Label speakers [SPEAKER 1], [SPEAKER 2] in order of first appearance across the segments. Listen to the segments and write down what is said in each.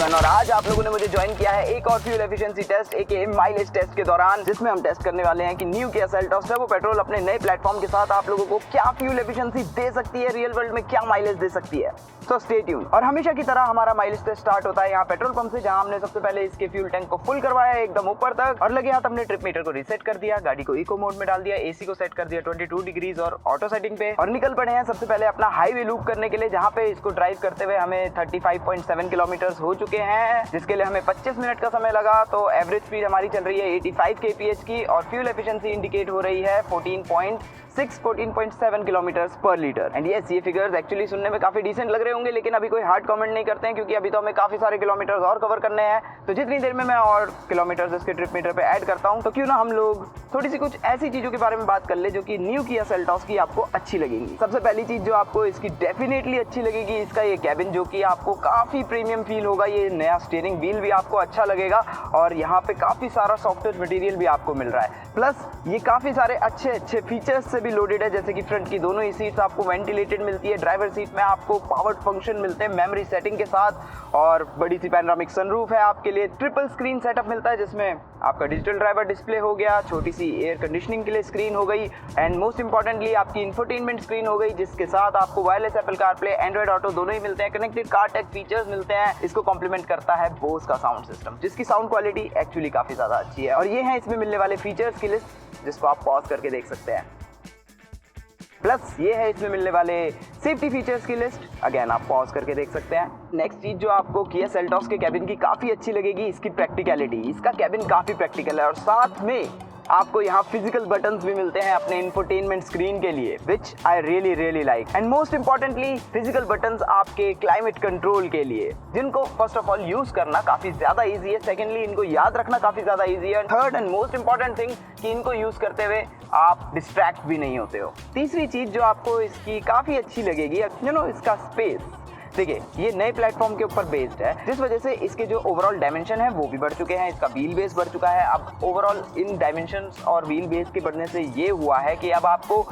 [SPEAKER 1] Everyone, और आज आप लोगों ने मुझे ज्वाइन किया है एक और फ्यूल एफिशिएंसी टेस्ट एक माइलेज टेस्ट के दौरान, जिसमें हम टेस्ट करने वाले हैं कि न्यू किया सेल्टॉस टर्बो पेट्रोल अपने नए प्लेटफॉर्म के साथ आप लोगों को क्या फ्यूल एफिशिएंसी दे सकती है, रियल वर्ल्ड में क्या माइलेज दे सकती है। So stay tune. और हमेशा की तरह हमारा माइलेज टेस्ट स्टार्ट होता है यहाँ पेट्रोल पंप से, जहां हमने सबसे पहले इसके फ्यूल टैंक को फुल करवाया एकदम ऊपर तक, और लगे हाथ हमने ट्रिप मीटर को रीसेट कर दिया, गाड़ी को इको मोड में डाल दिया, एसी को सेट कर दिया 22 डिग्रीज और ऑटो सेटिंग पे, और निकल पड़े हैं सबसे पहले अपना हाईवे लूप करने के लिए, जहाँ पे इसको ड्राइव करते हुए हमें 35.7 किलोमीटर हो चुके हैं, जिसके लिए हमें 25 मिनट का समय लगा। तो एवरेज स्पीड हमारी चल रही है 85 kph की, और फ्यूल एफिशिएंसी इंडिकेट हो रही है 14.7 किलोमीटर्स पर लीटर। एंड यस, ये फिगर्स एक्चुअली सुनने में काफी डिसेंट लग रहे होंगे, लेकिन अभी कोई हार्ड कमेंट नहीं करते हैं, क्योंकि अभी तो हमें काफी सारे किलोमीटर्स और कवर करने हैं। तो जितनी देर में मैं और किलोमीटर्स इसके ट्रिप मीटर पे ऐड करता हूं, तो क्यों ना हम लोग थोड़ी सी कुछ ऐसी चीजों के बारे में बात कर ले जो कि न्यू किया सेल्टॉस की आपको अच्छी लगेंगी। सबसे पहली चीज जो आपको इसकी डेफिनेटली अच्छी लगेगी, इसका ये कैबिन, जो कि आपको काफी प्रीमियम फील होगा। ये नया स्टीयरिंग व्हील भी आपको अच्छा लगेगा, और यहाँ पे काफी सारा सॉफ्टवेयर मटेरियल भी आपको मिल रहा है। प्लस ये काफी सारे अच्छे फीचर्स से भी लोडेड है, जैसे कि फ्रंट की दोनों ही सीट्स आपको वेंटिलेटेड मिलती है, ड्राइवर सीट में आपको पावर्ड फंक्शन मिलते हैं मेमोरी सेटिंग के साथ, और बड़ी सी पैनोरामिक सनरूफ है आपके लिए। ट्रिपल स्क्रीन सेटअप मिलता है, जिसमें आपका डिजिटल ड्राइवर डिस्प्ले हो गया, छोटी सी एयर कंडीशनिंग के लिए स्क्रीन हो गई, एंड मोस्ट इंपॉर्टेंटली आपकी इंफोटेनमेंट स्क्रीन हो गई, जिसके साथ आपको wireless Apple CarPlay, Android auto दोनों ही मिलते हैं, कनेक्टेड कार टेक फीचर्स मिलते हैं। इसको कॉम्प्लीमेंट करता है बोस का साउंड सिस्टम, जिसकी साउंड क्वालिटी एक्चुअली काफी ज्यादा अच्छी है। और ये है इसमें मिलने वाले फीचर्स की लिस्ट, जिसको आप पॉज करके देख सकते हैं। प्लस ये है इसमें मिलने वाले सेफ्टी फीचर्स की लिस्ट, अगेन आप पॉज करके देख सकते हैं। नेक्स्ट चीज जो आपको किया सेल्टॉस के कैबिन की काफी अच्छी लगेगी, इसकी प्रैक्टिकलिटी। इसका कैबिन काफी प्रैक्टिकल है, और साथ में आपको यहाँ फिजिकल बटन्स भी मिलते हैं अपने इंफोटेनमेंट स्क्रीन के लिए, which I really like. And most importantly physical buttons आपके क्लाइमेट कंट्रोल के लिए, जिनको फर्स्ट ऑफ ऑल यूज करना काफी ज्यादा इजी है, सेकेंडली इनको याद रखना काफी ज्यादा इजी है, third and most important thing कि इनको यूज करते हुए आप डिस्ट्रैक्ट भी नहीं होते हो। तीसरी चीज जो आपको इसकी काफी अच्छी लगेगी, इसका स्पेस। देखिए, ये नए प्लेटफॉर्म के ऊपर बेस्ड है, जिस वजह से इसके जो ओवरऑल डायमेंशन है वो भी बढ़ चुके हैं, इसका व्हील बेस बढ़ चुका है। अब ओवरऑल इन डायमेंशंस और व्हील बेस के बढ़ने से ये हुआ है कि अब आपको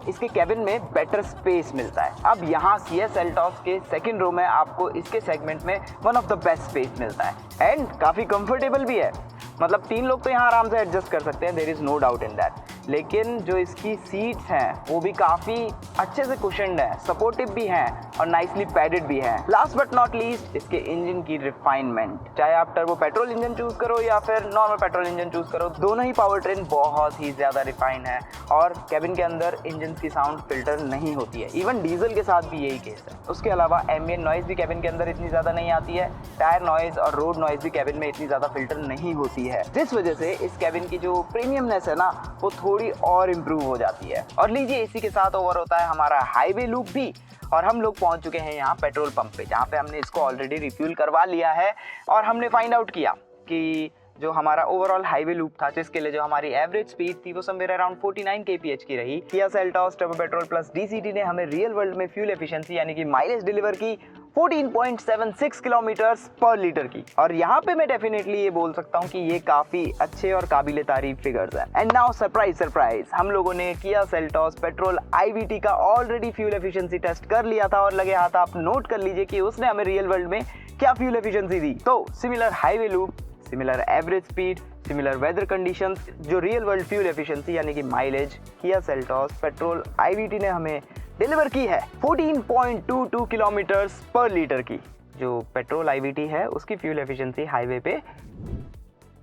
[SPEAKER 1] इसके कैबिन में बेटर स्पेस मिलता है। अब यहाँ किया सेल्टॉस के सेकंड रो में आपको इसके सेगमेंट में one of the best space मिलता है, एंड काफ़ी कंफर्टेबल भी है। मतलब 3 लोग तो यहाँ आराम से एडजस्ट कर सकते हैं, there is no doubt in that. लेकिन जो इसकी सीट्स हैं वो भी काफ़ी अच्छे से कुशन्ड हैं, सपोर्टिव भी हैं, और नाइसली पैडेड भी हैं। लास्ट बट नॉट लीस्ट, इसके इंजन की रिफाइनमेंट, चाहे आप टर्बो पेट्रोल इंजन चूज करो या फिर नॉर्मल पेट्रोल इंजन चूज करो, दोनों ही पावर ट्रेन बहुत ही ज़्यादा रिफाइन है, और कैबिन के अंदर इंजन की साउंड फिल्टर नहीं होती है। इवन डीजल के साथ भी यही केस है। उसके अलावा एम्बिएंट नॉइज भी कैबिन के अंदर इतनी ज़्यादा नहीं आती है, टायर नॉइज और रोड नॉइज भी कैबिन में इतनी ज़्यादा फिल्टर नहीं होती है, जिस वजह से इस कैबिन की जो प्रीमियमनेस है ना, वो थोड़ी और इम्प्रूव हो जाती है। और लीजिए, इसी के साथ ओवर होता है हमारा हाईवे लूप भी, और हम लोग पहुंच चुके हैं यहाँ पेट्रोल पंप पे, जहाँ पे हमने इसको ऑलरेडी रिफ्यूल करवा लिया है, और हमने फाइंड आउट किया कि जो हमारा ओवरऑल हाईवे लूप था, जिसके लिए जो हमारी एवरेज स्पीड थी वो समवेयर अराउंड 49 kph की रही। किया Seltos turbo petrol plus DCT ने हमें रियल वर्ल्ड में फ्यूल एफिशिएंसी यानी कि माइलेज डिलीवर की 14.76 किलोमीटर्स पर लीटर की। और यहाँ पे मैं डेफिनेटली ये बोल सकता हूँ कि ये काफी अच्छे और काबिले तारीफ फिगर्स हैं। एंड नाउ सरप्राइज, हम लोगों ने किया सेल्टॉस पेट्रोल IVT का ऑलरेडी फ्यूल एफिशिएंसी टेस्ट कर लिया था, और लगे हाथ आप नोट कर लीजिए कि उसने हमें रियल वर्ल्ड में क्या फ्यूल एफिशिएंसी दी। तो similar highway loop, similar average speed, similar weather conditions, जो रियल वर्ल्ड फ्यूल एफिशिएंसी यानी कि mileage Kia Seltos petrol IVT ने हमें डिलीवर की है 14.22 किलोमीटर्स पर लीटर की। जो पेट्रोल IVT है उसकी फ्यूल एफिशिएंसी हाईवे पे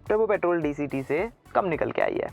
[SPEAKER 1] टर्बो पेट्रोल DCT से कम निकल के आई है।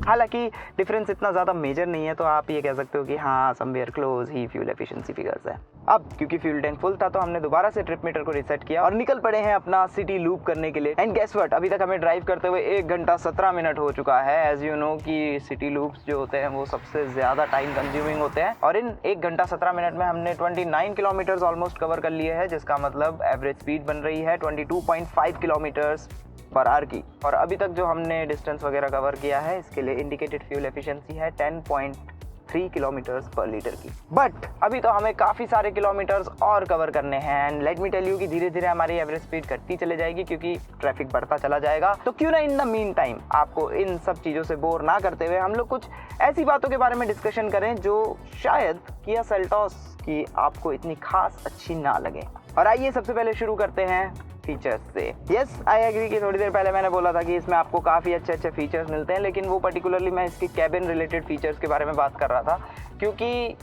[SPEAKER 1] हालांकि डिफरेंस इतना ज़्यादा मेजर नहीं है, तो आप ये कह सकते हो कि हाँ, समवेयर क्लोज ही फ्यूल एफिशिएंसी फिगर्स है। अब क्योंकि फ्यूल टैंक फुल था, तो हमने दोबारा से ट्रिप मीटर को रीसेट किया और निकल पड़े हैं अपना सिटी लूप करने के लिए। एंड गेस व्हाट, अभी तक हमें ड्राइव करते हुए 1 घंटा 17 मिनट हो चुका है। एज यू नो कि सिटी लूप्स जो होते हैं वो सबसे ज़्यादा टाइम कंज्यूमिंग होते हैं, और इन 1 घंटा 17 मिनट में हमने 29 किलोमीटर्स ऑलमोस्ट कवर कर लिए हैं, जिसका मतलब एवरेज स्पीड बन रही है 22.5 किलोमीटर्स पर आवर की। और अभी तक जो हमने डिस्टेंस वगैरह कवर किया है, इसके लिए इंडिकेटेड फ्यूल एफिशिएंसी है 10.3 किलोमीटर्स पर लीटर की। बट अभी तो हमें काफ़ी सारे किलोमीटर्स और कवर करने हैं, and let me tell you कि धीरे धीरे हमारी एवरेज स्पीड घटती चले जाएगी, क्योंकि ट्रैफिक बढ़ता चला जाएगा। तो क्यों ना इन द मीन टाइम आपको इन सब चीज़ों से बोर ना करते हुए हम लोग कुछ ऐसी बातों के बारे में डिस्कशन करें जो शायद किया सेल्टॉस की आपको इतनी खास अच्छी ना लगे। और आइए सबसे पहले शुरू करते हैं फीचर्स से। यस, आई एग्री कि थोड़ी देर पहले मैंने बोला था कि इसमें आपको काफ़ी अच्छे फीचर्स मिलते हैं, लेकिन वो पर्टिकुलरली मैं इसके कैबिन रिलेटेड फीचर्स के बारे में बात कर रहा था, क्योंकि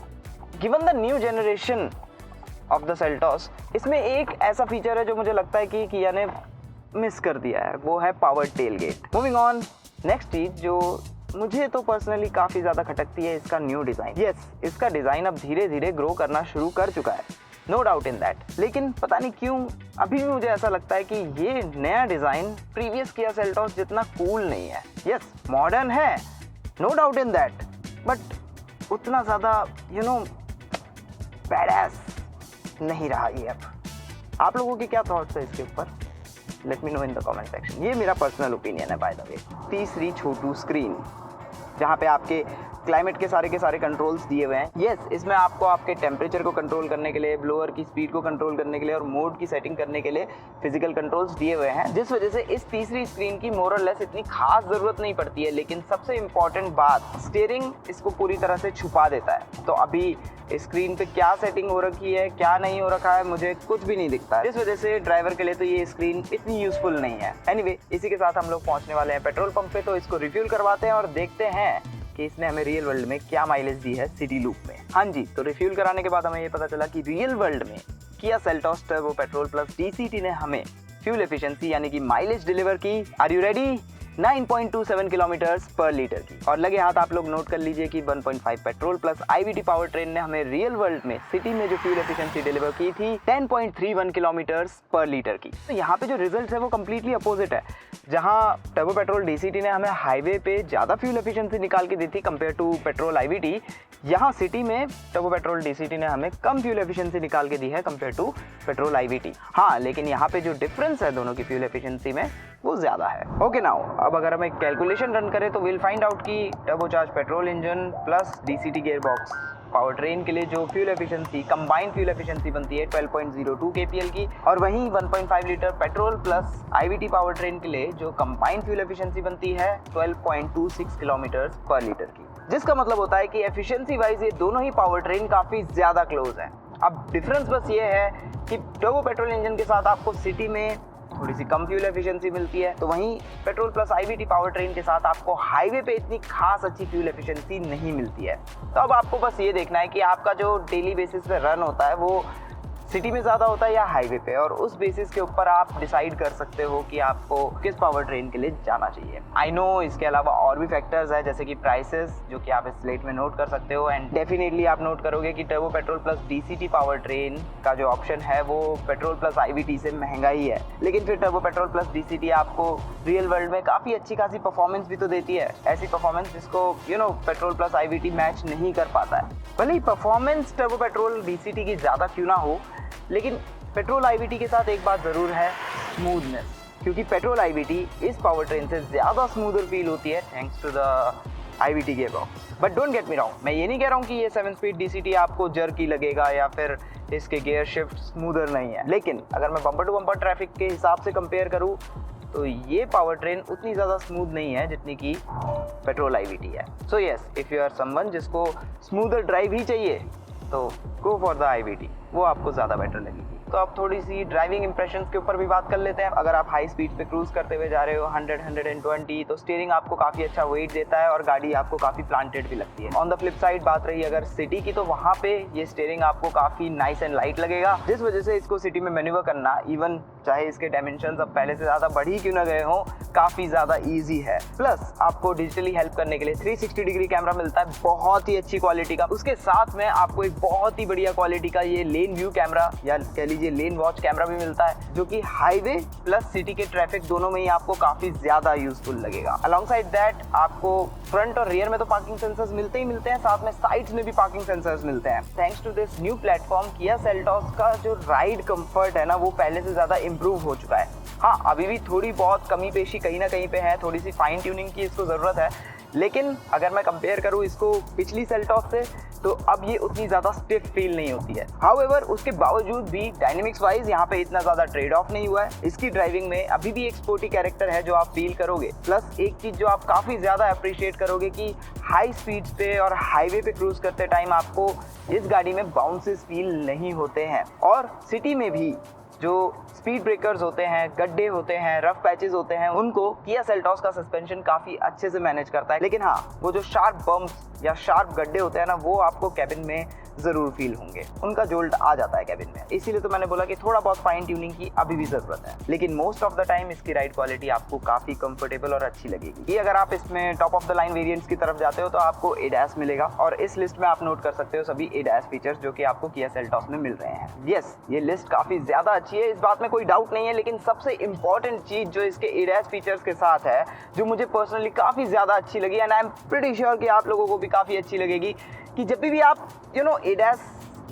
[SPEAKER 1] given the new generation of the Seltos, इसमें एक ऐसा फीचर है जो मुझे लगता है कि किया ने मिस कर दिया है, वो है power tailgate. Moving on, next चीज़ जो मुझे तो पर्सनली काफ़ी ज़्यादा खटकती है, इसका न्यू डिज़ाइन। यस, इसका डिज़ाइन अब धीरे धीरे ग्रो करना शुरू कर चुका है, नो डाउट इन दैट, लेकिन पता नहीं क्यों अभी भी मुझे ऐसा लगता है कि ये नया डिज़ाइन प्रीवियस किया सेल्टॉस जितना कूल नहीं है। यस, मॉडर्न है, no doubt in that, but उतना ज़्यादा बैडएस नहीं रहा ये अब। आप लोगों के क्या थॉट्स है इसके ऊपर? Let me know in the comment section. ये मेरा पर्सनल ओपिनियन है बाय द वे। तीसरी छोटू स्क्रीन, जहाँ पे आपके क्लाइमेट के सारे कंट्रोल्स दिए हुए हैं। यस, इसमें आपको आपके टेम्परेचर को कंट्रोल करने के लिए, ब्लोअर की स्पीड को कंट्रोल करने के लिए और मोड की सेटिंग करने के लिए फिजिकल कंट्रोल्स दिए हुए हैं, जिस वजह से इस तीसरी स्क्रीन की मोर और लेस इतनी खास ज़रूरत नहीं पड़ती है। लेकिन सबसे इम्पॉर्टेंट बात, स्टीयरिंग इसको पूरी तरह से छुपा देता है। तो अभी स्क्रीन पे क्या सेटिंग हो रखी है, क्या नहीं हो रखा है, मुझे कुछ भी नहीं दिखता है, जिस वजह से ड्राइवर के लिए तो ये स्क्रीन इतनी यूजफुल नहीं है। एनीवे, इसी के साथ हम लोग पहुंचने वाले हैं पेट्रोल पंप पे, तो इसको रिफ्यूल करवाते हैं और देखते हैं कि इसने हमें रियल वर्ल्ड में क्या माइलेज दी है सिटी लूप में। हाँ जी, तो रिफ्यूल कराने के बाद हमें ये पता चला कि रियल वर्ल्ड में Kia Seltos turbo petrol plus DCT ने हमें फ्यूल एफिशिएंसी यानी कि माइलेज डिलीवर की। Are you ready? 9.27 किलोमीटर्स पर लीटर की। और लगे हाथ आप लोग नोट कर लीजिए कि 1.5 petrol plus IVT power train ने हमें रियल वर्ल्ड में सिटी में जो फ्यूल एफिशिएंसी डिलीवर की थी 10.31 किलोमीटर्स पर लीटर की। तो यहाँ पे जो रिजल्ट है वो कम्प्लीटली अपोजिट है। जहाँ टर्बो पेट्रोल DCT ने हमें हाईवे पे ज़्यादा फ्यूल एफिशिएंसी निकाल के दी थी कंपेयर टू पेट्रोल IVT, यहाँ सिटी में टर्बो पेट्रोल DCT ने हमें कम फ्यूल एफिशिएंसी निकाल के दी है कंपेयर टू पेट्रोल IVT। हाँ, लेकिन यहाँ पे जो डिफरेंस है दोनों की फ्यूल एफिशिएंसी में वो ज़्यादा है। ओके नाउ, अब अगर हम एक कैलकुलेशन रन करें तो विल फाइंड आउट कि turbocharge petrol engine plus DCT gearbox power train के लिए जो fuel efficiency, combined fuel efficiency बनती है 12.02 kPl की, और वहीं 1.5 litre petrol plus IVT power train के लिए जो कंबाइंड फ्यूल एफिशिएंसी बनती है 12.26 किलोमीटर्स पर लीटर की, जिसका मतलब होता है कि एफिशिएंसी वाइज ये दोनों ही पावर ट्रेन काफ़ी ज़्यादा क्लोज हैं। अब डिफरेंस बस ये है कि टर्बो पेट्रोल इंजन के साथ आपको सिटी में थोड़ी सी कम फ्यूल एफिशिएंसी मिलती है, तो वहीं petrol plus IVT power train के साथ आपको हाईवे पे इतनी खास अच्छी फ्यूल एफिशिएंसी नहीं मिलती है। तो अब आपको बस ये देखना है कि आपका जो डेली बेसिस पे रन होता है वो सिटी में ज़्यादा होता है या हाईवे पे, और उस बेसिस के ऊपर आप डिसाइड कर सकते हो कि आपको किस पावर ट्रेन के लिए जाना चाहिए। आई नो इसके अलावा और भी फैक्टर्स है, जैसे कि प्राइसेस, जो कि आप इस स्लेट में नोट कर सकते हो, एंड डेफिनेटली आप नोट करोगे कि turbo petrol plus DCT power train का जो ऑप्शन है वो पेट्रोल प्लस IVT से महंगा ही है। लेकिन फिर टर्बो पेट्रोल प्लस DCT आपको रियल वर्ल्ड में काफ़ी अच्छी खासी परफॉर्मेंस भी तो देती है, ऐसी परफॉर्मेंस जिसको पेट्रोल प्लस IVT मैच नहीं कर पाता है। भले ही परफॉर्मेंस टर्बो पेट्रोल DCT की ज़्यादा क्यों ना हो, लेकिन पेट्रोल IVT के साथ एक बात ज़रूर है, स्मूथनेस, क्योंकि पेट्रोल IVT इस पावर ट्रेन से ज़्यादा स्मूदर फील होती है thanks to the IVT gearbox. But don't get me wrong, मैं ये नहीं कह रहा हूँ कि ये 7 स्पीड DCT आपको जर्की लगेगा या फिर इसके गियर शिफ्ट स्मूदर नहीं है, लेकिन अगर मैं बम्पर टू बम्पर ट्रैफिक के हिसाब से कंपेयर करूँ तो ये पावर ट्रेन उतनी ज़्यादा स्मूथ नहीं है जितनी कि पेट्रोल IVT है। So yes, if you are someone जिसको स्मूदर ड्राइव ही चाहिए तो गो फॉर द IVT, वो आपको ज़्यादा बेटर लगेगी। तो अब थोड़ी सी ड्राइविंग इंप्रेशंस के ऊपर भी बात कर लेते हैं। अगर आप हाई स्पीड पे क्रूज करते हुए जा रहे हो 100-120, तो स्टीयरिंग आपको काफ़ी अच्छा वेट देता है और गाड़ी आपको काफ़ी प्लांटेड भी लगती है। ऑन द फ्लिप साइड बात रही अगर सिटी की, तो वहाँ पे ये स्टीयरिंग आपको काफ़ी नाइस एंड लाइट लगेगा, जिस वजह से इसको सिटी में मैन्यूवर करना, इवन चाहे इसके डायमेंशंस अब पहले से ज़्यादा बढ़ ही क्यों ना गए हों, काफ़ी ज़्यादा ईजी है। प्लस आपको डिजिटली हेल्प करने के लिए 360 डिग्री कैमरा मिलता है, बहुत ही अच्छी क्वालिटी का। उसके साथ में आपको एक बहुत ही बढ़िया क्वालिटी का ये लेन व्यू कैमरा या कह लीजिए लेन वॉच कैमरा भी मिलता है, जो कि हाईवे प्लस सिटी के ट्रैफिक दोनों में ही आपको काफी ज्यादा यूजफुल लगेगा। अलॉन्ग साइड दैट आपको फ्रंट और रियर में तो पार्किंग सेंसर्स मिलते ही मिलते हैं, साथ में साइड्स में भी पार्किंग सेंसर्स मिलते हैं। Thanks to this new platform Kia Seltos का जो राइड कंफर्ट है ना, वो पहले से ज्यादा इंप्रूव हो चुका है। हाँ, अभी भी थोड़ी बहुत कमी पेशी कहीं ना कहीं पे है, थोड़ी सी फाइन ट्यूनिंग की इसको ज़रूरत है, लेकिन अगर मैं कंपेयर करूँ इसको पिछली सेल्टॉस से, तो अब ये उतनी ज़्यादा स्टिफ फील नहीं होती है। हाउएवर उसके बावजूद भी डायनेमिक्स वाइज यहाँ पे इतना ज़्यादा ट्रेड ऑफ नहीं हुआ है। इसकी ड्राइविंग में अभी भी एक स्पोर्टी कैरेक्टर है जो आप फील करोगे। प्लस एक चीज़ जो आप काफ़ी ज़्यादा अप्रिशिएट करोगे कि हाई स्पीड्स पे और हाईवे पे क्रूज करते टाइम आपको इस गाड़ी में बाउंसेस फील नहीं होते हैं। और सिटी में भी जो स्पीड ब्रेकर्स होते हैं, गड्ढे होते हैं, रफ पैचेस होते हैं, उनको किया सेल्टॉस का सस्पेंशन काफ़ी अच्छे से मैनेज करता है। लेकिन हाँ, वो जो शार्प बम्प्स या शार्प गड्ढे होते हैं ना, वो आपको कैबिन में ज़रूर फील होंगे, उनका जोल्ट आ जाता है कैबिन में। इसीलिए तो मैंने बोला कि थोड़ा बहुत फाइन ट्यूनिंग की अभी भी ज़रूरत है। लेकिन मोस्ट ऑफ द टाइम इसकी राइड क्वालिटी आपको काफ़ी कंफर्टेबल और अच्छी लगेगी। कि अगर आप इसमें top of the line variants की तरफ जाते हो तो आपको ADAS मिलेगा, और इस लिस्ट में आप नोट कर सकते हो सभी ADAS फीचर्स जो कि आपको किया सेल्टॉस में मिल रहे हैं। यस, ये लिस्ट काफ़ी ज़्यादा अच्छी है, इस बात में कोई डाउट नहीं है। लेकिन सबसे इंपॉर्टेंट चीज़ जो इसके ADAS फीचर्स के साथ है, जो मुझे पर्सनली काफ़ी ज़्यादा अच्छी लगी, and I am pretty sure कि आप लोगों को भी काफ़ी अच्छी लगेगी, कि जब भी आप ADAS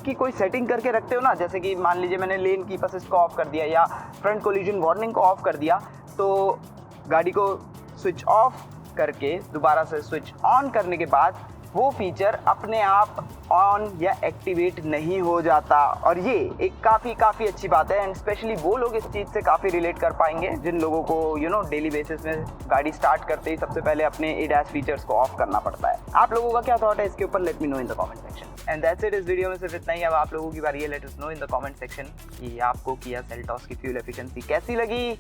[SPEAKER 1] की कोई सेटिंग करके रखते हो ना, जैसे कि मान लीजिए मैंने लेन कीप असिस्ट को ऑफ कर दिया या फ्रंट कोलिजन वार्निंग को ऑफ कर दिया, तो गाड़ी को स्विच ऑफ करके दोबारा से स्विच ऑन करने के बाद वो फीचर अपने आप ऑन या एक्टिवेट नहीं हो जाता। और ये एक काफ़ी अच्छी बात है, एंड स्पेशली वो लोग इस चीज़ से काफ़ी रिलेट कर पाएंगे जिन लोगों को डेली बेसिस में गाड़ी स्टार्ट करते ही सबसे पहले अपने ADAS फीचर्स को ऑफ करना पड़ता है। आप लोगों का क्या थॉट है इसके ऊपर? Let me know in the comment section. And that's it, इस वीडियो में सिर्फ इतना ही। अब आप लोगों की बारी है, let us know in the comment section कि आपको किया सेल्टॉस की फ्यूल एफिशिएंसी कैसी लगी,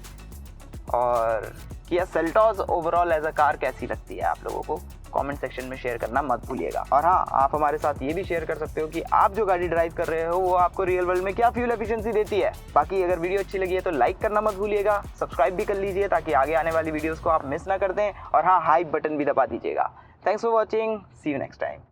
[SPEAKER 1] और Kia Seltos overall as a car कैसी लगती है। आप लोगों को कमेंट सेक्शन में शेयर करना मत भूलिएगा। और हाँ, आप हमारे साथ ये भी शेयर कर सकते हो कि आप जो गाड़ी ड्राइव कर रहे हो वो आपको रियल वर्ल्ड में क्या फ्यूल एफिशिएंसी देती है। बाकी अगर वीडियो अच्छी लगी है तो लाइक करना मत भूलिएगा, सब्सक्राइब भी कर लीजिए ताकि आगे आने वाली वीडियोस को आप मिस ना कर दें, और हाँ, हाइप बटन भी दबा दीजिएगा। Thanks for watching, see you next time.